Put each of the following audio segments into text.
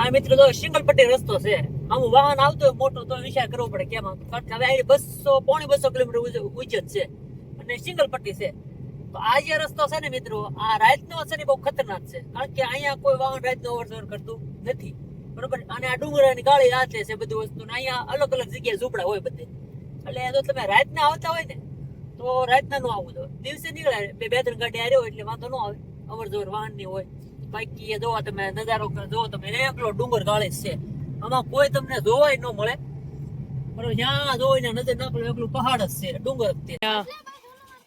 આ મિત્રો તો સિંગલ પટ્ટી રસ્તો છે. આમ વાહન આવતો હોય મોટો તો વિચાર કરવો પડે કેમ આમ. કારણ કે હવે આ 200 કિલોમીટર ઉજ્જૈન છે અને સિંગલ પટ્ટી છે. તો આ જે રસ્તો છે ને મિત્રો, આ રાતનો છે ને બહુ ખતરનાક છે. કારણ કે અહીંયા કોઈ વાહન રાતનો અવર કરતું નથી, બરોબર. અને આ ડુંગરાની ગાળી રાતે છે બધી વસ્તુ. અહીંયા અલગ અલગ જગ્યાએ ઝૂંપડા હોય બધે. એટલે જો તમે રાતના આવતા હોય ને તો રાતના નો આવવું. તો દિવસે નીકળે બે ત્રણ ગાડી આવ્યો એટલે વાંધો ન આવે, અવર જવર વાહનની હોય. બાકી એ જોવા તમે નજારો જોવો તમે, એકલો ડુંગર ગાળે છે. આમાં કોઈ તમને જોવાય ન મળે, બરોબર. જ્યાં જોઈ ને નજર નાખલો એકલું પહાડ જ છે, ડુંગર જ છે.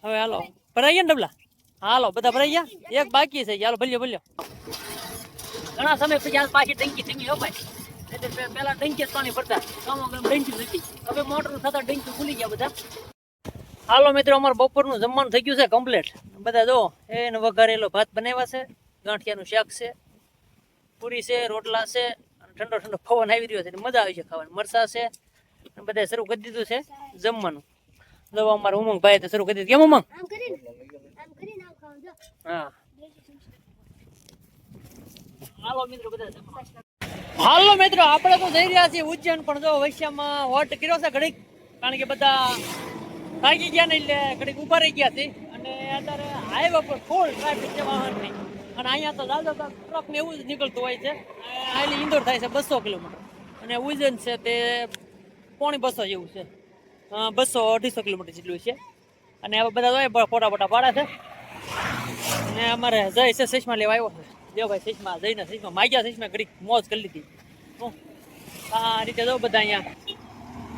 હવે હાલો ભરાઈ ગયા ને ડબલા? હાલો બધા ભરાઈ ગયા, એક બાકી છે. હાલો ભલ્યો ઘણા સમય પછી આજ પાછી ટંકી થઈ ગઈ હો ભાઈ. પેલા ટંકી જ પાણી ભરતા, ટંકી નથી. હવે મોટર થતા ટંકી ખુલી ગયા બધા. હાલો મિત્રો, અમારે બપોરનું જમવાનું થઈ ગયું છે કમ્પ્લીટ. બધા જો એને વઘારેલો ભાત બનાવ્યા છે, ગાંઠિયાનું શાક છે, પૂરી છે, રોટલા છે, ઠંડો ઠંડો પવન આવી રહ્યો છે, મજા આવી છે ખાવાની. મરસા છે, બધા શરૂ કરી દીધું છે જમવાનું. જો અમારે ઉમંગ ભાઈ તો શરૂ કરી દીધું. કેમ ઉમંગ? હા હાલો મિત્રો બધા. હાલો મિત્રો, આપણે તો જઈ રહ્યા છીએ ઉજ્જૈન. પણ જો વૈશ્યામાં હોટ કર્યો છે ઘડીક, કારણ કે બધા થાકી ગયા ને એટલે ઘડીક ઉભા રહી ગયા છે. અને અત્યારે હાઈવે પર ફૂલ ટ્રાફિક છે વાહનની. અને અહીંયા તો દાદા ટ્રક ને એવું જ નીકળતું હોય છે. આટલી ઇન્દોર થાય છે 200 કિલોમીટર, અને ઉજ્જૈન છે તે 250 જેવું છે, 200-250 કિલોમીટર જેટલું છે. અને હવે બધા ફોટા પાડે છે. અને અમારે જય છે ચશ્મા લેવા આવ્યો છે. દેવભાઈ ચશ્મા, જઈને ચશ્મા માગ્યા, ચશ્મા ઘડીક મોજ કરી લીધી. આ રીતે જો બધા અહીંયા.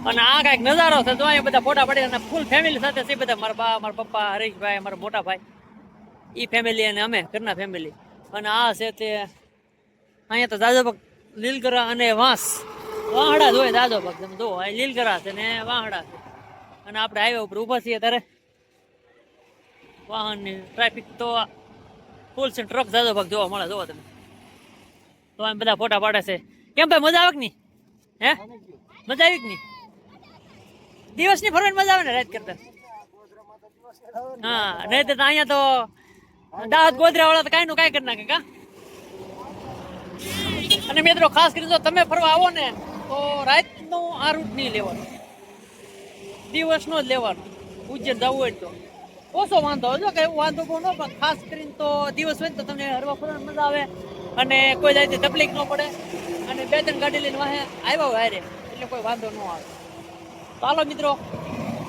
અને આ કાંઈક નજારો છે તો અહીંયા બધા ફોટા પડે. અને ફૂલ ફેમિલી સાથે છે બધા, મારા બા, મારા પપ્પા, હરેશભાઈ, મારા મોટા ભાઈ, એ ફેમિલી અને અમે ઘરના ફેમિલી. અને આ છે તે અહીંયા તો દાદો લીલગરા અને વાહડા જોઈએ. દાદો ભાગ તમે જો લીલગરા છે ને વાહડા છે. અને આપણે હાઈવે ઉપર ઊભા છીએ ત્યારે વાહનની ટ્રાફિક તો ફૂલ છે. ટ્રક દાદો ભાગ જોવા મળે, જોવો તમે. તો એમ બધા ફોટા પાડે છે. કેમ ભાઈ, મજા આવે કે નહીં? હે, મજા આવી કે નહીં? દિવસની ફરવાની મજા આવે ને રાત કરતા? હા, નહીં તો અહીંયા તો દાહોદ ગોધરા વાળા તો કાંઈ નું કાંઈ કરી નાખે કા. અને મિત્રો ખાસ કરીને જો તમે ફરવા આવો ને તો રાતનું આ રૂટ નહીં લેવાનું, દિવસનો જ લેવાનો. ઉજ્જૈન જવું હોય તો ઓછો વાંધો જો કે એવું વાંધો બહુ ન, પણ ખાસ કરીને તો દિવસ હોય તો તમને હરવા ફરવાની મજા આવે. અને કોઈ જાતની તકલીફ ન પડે. અને 2-3 ગાડી લઈને વાહે આવ્યા હારે એટલે કોઈ વાંધો ન આવે. તો હાલો મિત્રો,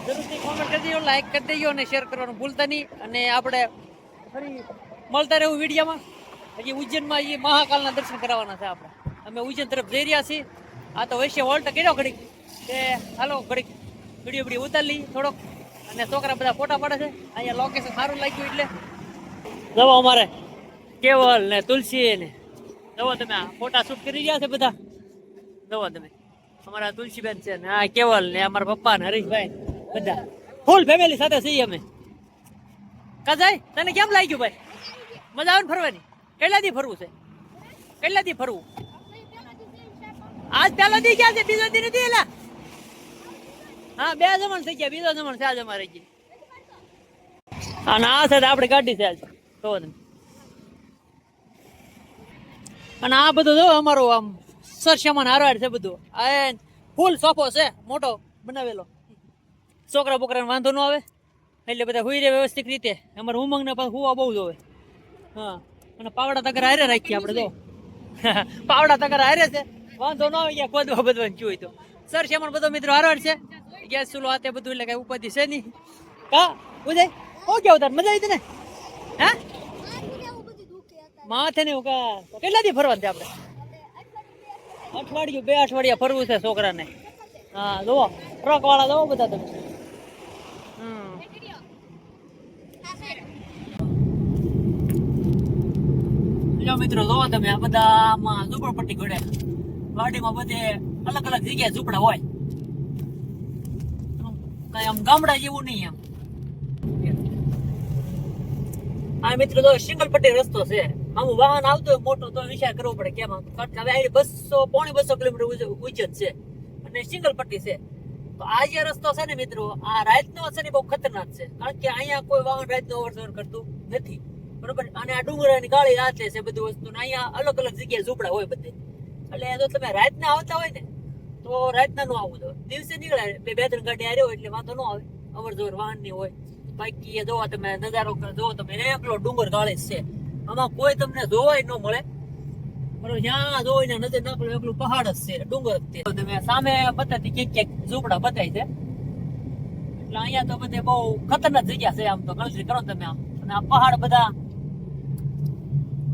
જરૂરથી કોમેન્ટ કરી દેજો, લાઈક કરી દેજો અને શેર કરવાનું ભૂલતા નહીં. અને આપણે ફરી મળતા રહેવું વિડીયોમાં. હજી ઉજ્જૈનમાં એ મહાકાલના દર્શન કરાવવાના છે આપણે. અમે ઉજ્જૈન તરફ જઈ રહ્યા છીએ. આ તો વૈશ્ય વોલ્ટ કર્યો ઘડીક કે હાલો ઘડીક વિડીયો ઉતારી લઈ થોડોક. અને છોકરા બધા ફોટા પાડે છે. અહીંયા લોકેશન સારું લાગ્યું એટલે જવો અમારે કેવલ ને તુલસી ને જવો તમે. આ ફોટા શૂટ કરી રહ્યા છે બધા, જવો તમે. અમારા તુલસીબેન છે ને આ કેવલ ને અમારા પપ્પા ને હરીશભાઈ, બધા ફૂલ ફેમિલી સાથે છીએ અમે. કાજાઈ, તને કેમ લાગ્યું ભાઈ? મજા આવે ને ફરવાની? કેટલા દી ફરવું છે? કેટલા દી ફરવું? આજ પહેલા દી ગયા છે, બીજો દી નથી એલા? હા, 2 જમણ થઈ ગયા, બીજો જમણ છે આજ અમારે. અને આ સાથે આપણી ગાડી છે આજ, તો અને આ બધું જો અમારું આમ સરસામાન હારવાર છે બધું. આ ફૂલ સોફો છે મોટો બનાવેલો, છોકરા બોકરાને વાંધો ન આવે એટલે બધા હુઈ રહે વ્યવસ્થિત રીતે. અમારે ઉમંગને પાછું હુવા બહુ જોવે. હા, અને પાવડા તગર હારે રાખીએ આપણે જો. પાવડા તગર હારે છે, વાંધો ન આવે. ક્યાં ખોદવા બધવાનું જોઈ તો સરસામાન બધો મિત્રો હારવાર છે. ગેસ ચૂલો આ તે બધું એટલે કઈ ઉપાધિ છે નહીં. કા ઉદય હો ગયા તાર મજા આવી તને? હે માથે ને કેટલા દી ફરવા છે આપણે? અઠવાડિયું 2 અઠવાડિયા ફરવું છે છોકરાને. હા જોવો ટ્રક વાળા જોવો બધા તમે. મિત્રો જોવો તમે, આ બધામાં ઝૂંપડપટ્ટી ઘડે. વાડીમાં બધે અલગ અલગ જગ્યાએ ઝૂંપડા હોય. કઈ આમ ગામડા જેવું નહીં એમ. આ મિત્રો તો સિંગલ પટ્ટી રસ્તો છે. આમ વાહન આવતો હોય મોટો તો વિચાર કરવો પડે કેમ આમ. કારણ કે હવે 200-250 કિલોમીટર ઉજ્જૈન છે અને સિંગલ પટ્ટી છે. તો આ જે રસ્તો છે ને મિત્રો, આ રાતનો છે ને બહુ ખતરનાક છે. કારણ કે અહીંયા કોઈ વાહન રાતનો અવર કરતું નથી, બરોબર. અને આ ડુંગરાની ગાળી રાતે છે બધી વસ્તુ. અહીંયા અલગ અલગ જગ્યાએ ઝૂંપડા હોય બધે. એટલે જો તમે રાતના આવતા હોય ને તો રાતના નો આવવું તો દિવસે નીકળે બે ત્રણ ગાડી આવ્યો એટલે વાંધો ન આવે, અવર જવર વાહન ની હોય. બાકી એ જોવા તમે નજારો જોવો તમે એકલો ડુંગર ગાળે છે, આમાં કોઈ તમને જોવાય ન મળે. બરોબર, જ્યાં જોઈ ને નજર નાખલો એકલું પહાડ જ છે, ડુંગર જ છે. તમે સામે બતાતી ક્યાંક ઝૂંપડા બતાય છે, એટલે અહીંયા તો બધે બહુ ખતરનાક જગ્યા છે. આમ તો ગણતરી કરો તમે આમ, અને આ પહાડ બધા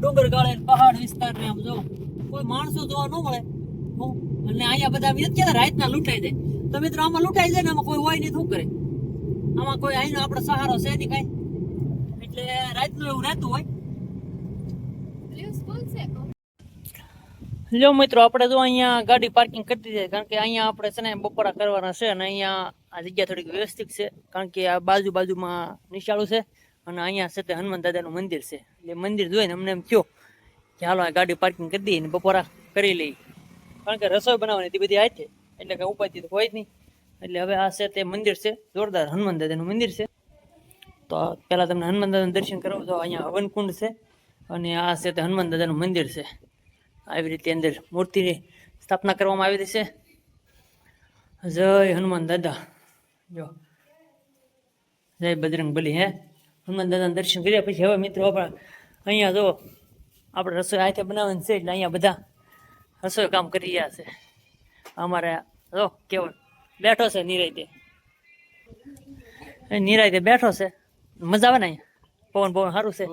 ડુંગર ગાળે પહાડ વિસ્તાર ને આમ જો કોઈ માણસો જોવા ન મળે. અને અહીંયા બધા ક્યાં રાતના લૂંટાઈ જાય. તો મિત્રો આમાં લૂંટાઈ જાય ને આમાં કોઈ હોય નહીં, શું કરે? આમાં કોઈ અહીંનો આપણો સહારો છે નહીં કઈ, એટલે રાતનું એવું રહેતું હોય. જો મિત્રો આપણે જો અહીંયા ગાડી પાર્કિંગ કરી દીધી, કારણ કે અહીંયા આપણે છે ને બપોરા કરવાના છે, અને અહીંયા આ જગ્યા થોડીક વ્યવસ્થિત છે, કારણ કે આ બાજુમાં નિશાળું છે, અને અહીંયા છે તે હનુમાન દાદાનું મંદિર છે. એટલે મંદિર જોઈને અમને એમ થયો કે હાલો આ ગાડી પાર્કિંગ કરી દઈએ ને બપોરા કરી લઈએ, કારણ કે રસોઈ બનાવવાની હતી બધી હાથે, એટલે કે ઉપાયથી તો હોય જ નહીં. એટલે હવે આ છે તે મંદિર છે, જોરદાર હનુમાન દાદાનું મંદિર છે. તો પહેલાં તમને હનુમાન દાદાનું દર્શન કરાવો. તો અહીંયા હવનકુંડ છે, અને આ છે તે હનુમાન દાદાનું મંદિર છે. આવી રીતે અંદર મૂર્તિની સ્થાપના કરવામાં આવી છે. જય હનુમાન દાદા, જો જય બજરંગ બલી. હનુમાન દાદાના દર્શન કર્યા પછી હવે મિત્રો આપણે અહીંયા જો આપણે રસોઈ હાથે બનાવવાની છે, એટલે અહીંયા બધા રસોઈ કામ કરી રહ્યા છે. અમારે જો કેવળ બેઠો છે નિરાયતે બેઠો છે, મજા આવે ને અહીંયા. પવન સારું છે,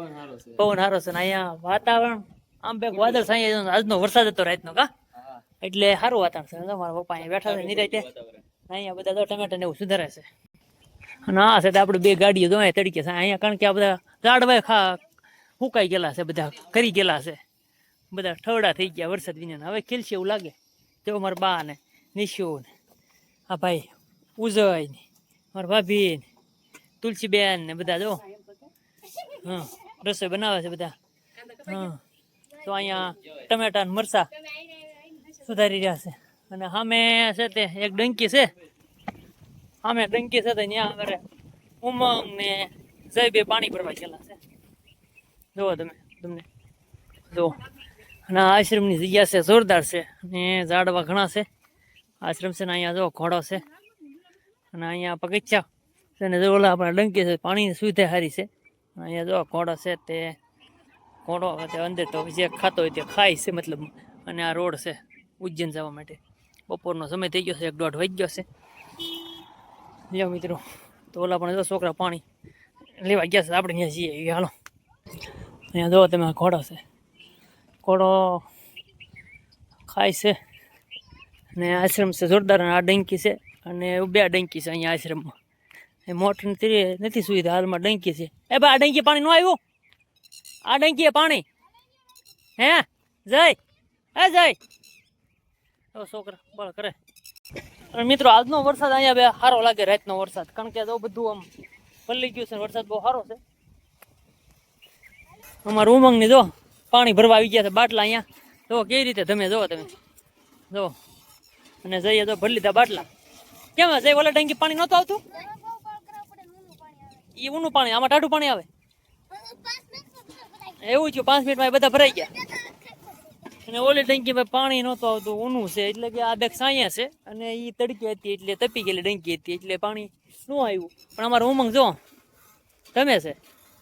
પવન સારો છે, ને અહીંયા વાતાવરણ આમ બે વાદળ સાંઈ આજનો વરસાદ હતો રાતનો, કા એટલે સારું વાતાવરણ છે. મારા પપ્પા અહીંયા બેઠા છે નિરાયતે, અહીંયા બધા તો ટમેટા ને એવું સુધારે છે. અને આ છે આપણે બે ગાડીઓ જો તડકે છે અહીંયા, કારણ કે આ બધા ઝાડવા સુકાઈ ગયેલા છે, બધા કરી ગયેલા છે, બધા ઠવડા થઈ ગયા વરસાદ વિના. હવે ખીલશે એવું લાગે. જો મારા બા ને નિશુ ને આ ભાઈ ઉજય ને મારા ભાભી ને તુલસીબેન ને બધા જો રસોઈ બનાવે છે બધા. તો અહીંયા ટમેટા ને મરચા સુધારી રહ્યા છે. અને સામે છે તે એક ડંકી છે, સામે ડંકી છે, ત્યાં આગળ ઉમંગ ને જય બે પાણી ભરવા ગયેલા છે. જુઓ તમને જુઓ. અને આ આશ્રમની જગ્યા છે જોરદાર છે, અને ઝાડવા ઘણા છે. આશ્રમ છે ને અહીંયા જો ઘોડો છે, અને અહીંયા પગથિયા છે ને જો ઓલા આપણા ડંકી છે, પાણીની સુવિધા સારી છે. અહીંયા જો ઘોડો છે, તે ઘોડો અંદર તો જે ખાતો હોય તે ખાય છે મતલબ. અને આ રોડ છે ઉજ્જૈન જવા માટે. બપોરનો સમય થઈ ગયો છે, 1-1:30 વાગી ગયો છે. લ્યો મિત્રો, તો ઓલા પણ જો છોકરા પાણી લેવા ગયા છે, આપણે ત્યાં જઈએ. હાલો, અહીંયા જો તમે ઘોડો છે, ઘોડો ખાય છે. અને આશ્રમ છે જોરદાર. આ ડંકી છે, અને બે ડંકી છે અહીંયા આશ્રમમાં. એ મોટર નથી સુવિધા હાલમાં, ડંકી છે. એ ભાઈ આ ડંકી પાણી ન આવ્યું, આ ડંકી પાણી હે જય છોકરા બળ કરે. અને મિત્રો આજનો વરસાદ અહીંયા બે સારો લાગે, રાતનો વરસાદ, કારણ કે તો બધું આમ પલ્લી ગયું છે. વરસાદ બહુ સારો છે. અમારું ઉમંગ ની જો પાણી ભરવા આવી ગયા છે બાટલા અહીંયા. જો કેવી રીતે તમે જો અને જઈએ તો ભરી લીધા બાટલા. કેમ જય ઓલા ટાંકી પાણી નહોતું આવતું? એ ઊનું પાણી, આમાં ટાઢું પાણી આવે એવું થયું. 5 મિનિટમાં બધા ભરાઈ ગયા. અને ઓલી ડંકીમાં પાણી નહોતું આવતું, ઊનું છે, એટલે કે આ બેગ સાયા છે, અને એ તડકી હતી એટલે તપી ગયેલી ડંકી હતી, એટલે પાણી ન આવ્યું. પણ અમારો ઉમંગ જો તમે છે,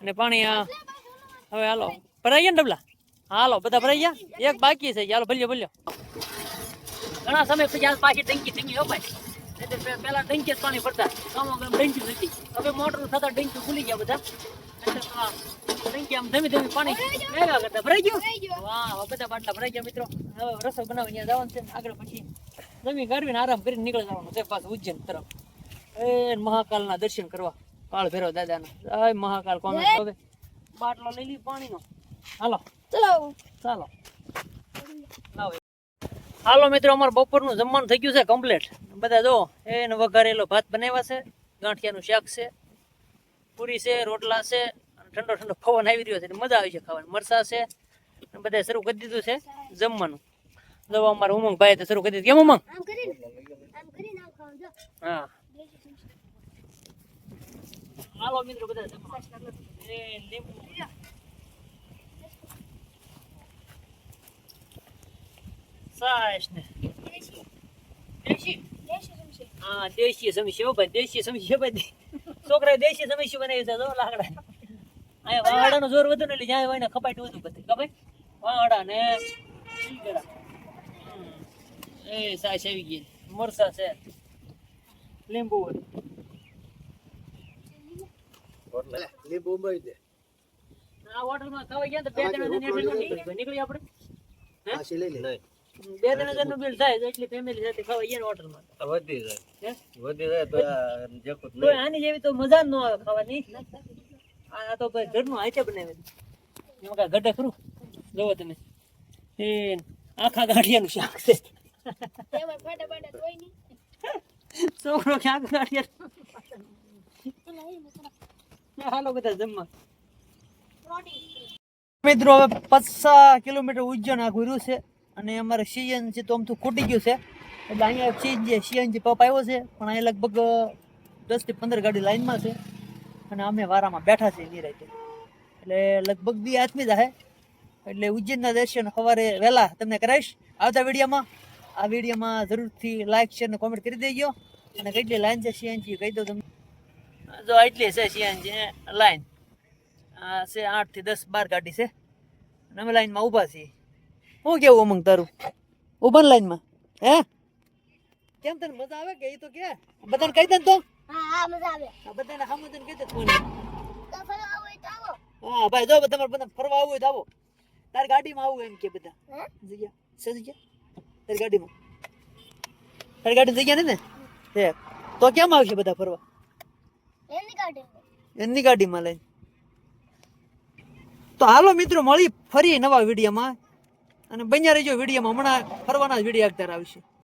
અને પાણી હવે હાલો ભરાઈ ગયા ને ડબલા. હાલો બધા ભરાઈ ગયા, એક બાકી છે. હાલો ભલ્યો ઘણા સમય પછી આ પાછી ડંકી હો ભાઈ. પેલા ડંકી પાણી ભરતા, ડંકી નથી. હવે મોટર થતા ડંકી ખુલી ગયા બધા, ડંકી આમ ધીમે પાણી ભેગા કરતા ભરાઈ ગયું. વાહ, બધા બાટલા ભરાઈ ગયા મિત્રો. હવે રસોઈ બનાવી ત્યાં જવાનું છે. આગળ પછી જમી ગાળવીને આરામ કરીને નીકળી જવાનું છે પાછું ઉજ્જૈન તરફ. મહાકાલના દર્શન કરવા, કાળ ભૈરવ દાદાના. જય મહાકાલ. કોમે હવે બાટલો લઈ લી પાણીનો. હાલો ચાલો હાલો મિત્રો, અમારે બપોરનું જમવાનું થઈ ગયું છે કમ્પ્લીટ. બધા જો એને વઘારેલો ભાત બનાવ્યા છે, ગાંઠિયાનું શાક છે, પૂરી છે, રોટલા છે, ઠંડો પવન આવી રહ્યો છે, મજા આવી છે ખાવાની. મરસા છે, બધા શરૂ કરી દીધું છે જમવાનું. જો અમારે ઉમંગ ભાઈ તો શરૂ કરી દીધું. કેમ ઉમંગ? હા હાલો મિત્રો, બધા લીંબુ સાસ ને દેશી દેશી દેશી સમશે હા દેશી સમસ્યા હો ભાઈ દેશી સમસ્યા ભાઈ છોકરાએ દેશી સમસ્યા બનાવી છે જો લાકડા અહીંયા વાવાડાનો જોર વધુ ને એટલે જ્યાં હોય ને ખપાટ વધુ બધી ખબર વાવાડા ને શીંગડા. એ સાસ આવી ગઈ મરસા છે લીંબુ લીંબુ ઉમેરી દે. આ હોટલમાં ખાવા ગયા તો 2 જણા નીકળી આપણે પાછી લઈ લે. 2 જણાનું બિલ થાય તો એટલી ફેમિલી સાથે ખાવા ગયા હોટલમાં વધી જાય હે વધી જાય તો આ જકુત તો આની જેવી તો મજા જ ન આવે ખાવાની આ તો ભાઈ ઘરનું હાથે બનાવેલું એમાં કાંઈ ગઢે ખરું જોવો તમે એ આખા ગાંઠિયાનું શાક છે તેમાં ફટાફટ કોઈ નહીં છોકરો કે આખા ગાંઠિયા એલા એ મતલબ હાલો બધા જમવા પ્રોટીન મિત્રો હવે 50 કિલોમીટર ઉજ્જૈન આ ઘૂર્યું છે અને અમારે સીએનજી તો આમ તો ખૂટી ગયું છે એટલે અહીંયા સીએનજી પંપ આવ્યો છે પણ અહીંયા લગભગ 10 થી 15 ગાડી લાઈનમાં છે અને અમે વારામાં બેઠા છે નિરાંતે એટલે લગભગ બી આથમી જાય એટલે ઉજ્જૈનના દર્શન સવારે વહેલા તમને કરાવીશ આવતા વિડીયોમાં આ વિડીયોમાં જરૂરથી લાઈક શેર અને કોમેન્ટ કરી દેજો અને કેટલી લાઈન છે સીએનજી કહી દઉં તમને જો એટલી છે સીએનજી લાઈન આ છે 8 થી 10 12 ગાડી છે અને અમે લાઈનમાં ઊભા છીએ શું કેવું ઉમંગ તારું ઊભા લાઈનમાં હે કેમ તને મજા આવે કે એ તો કે બધાને કહી દે ને તો હા હા મજા આવે આ બધાને સામું તને કહી દે ફોન તો ફરવા આવો તો આવો હા ભાઈ જો તમારે બધા ફરવા આવવું હોય તો આવો તાર ગાડીમાં આવું એમ કે બધા હે જગ્યા છે જગ્યા તારી ગાડીમાં તારી ગાડી જગ્યા ને હે તો કેમ આવશે બધા ફરવા એની કાઢે એમની ગાડીમાં લઈને તો હાલો મિત્રો મળી ફરી નવા વિડીયોમાં અને બન્યા રહેજો વિડીયોમાં હમણાં ફરવાના જ વિડીયો આવતા આવશે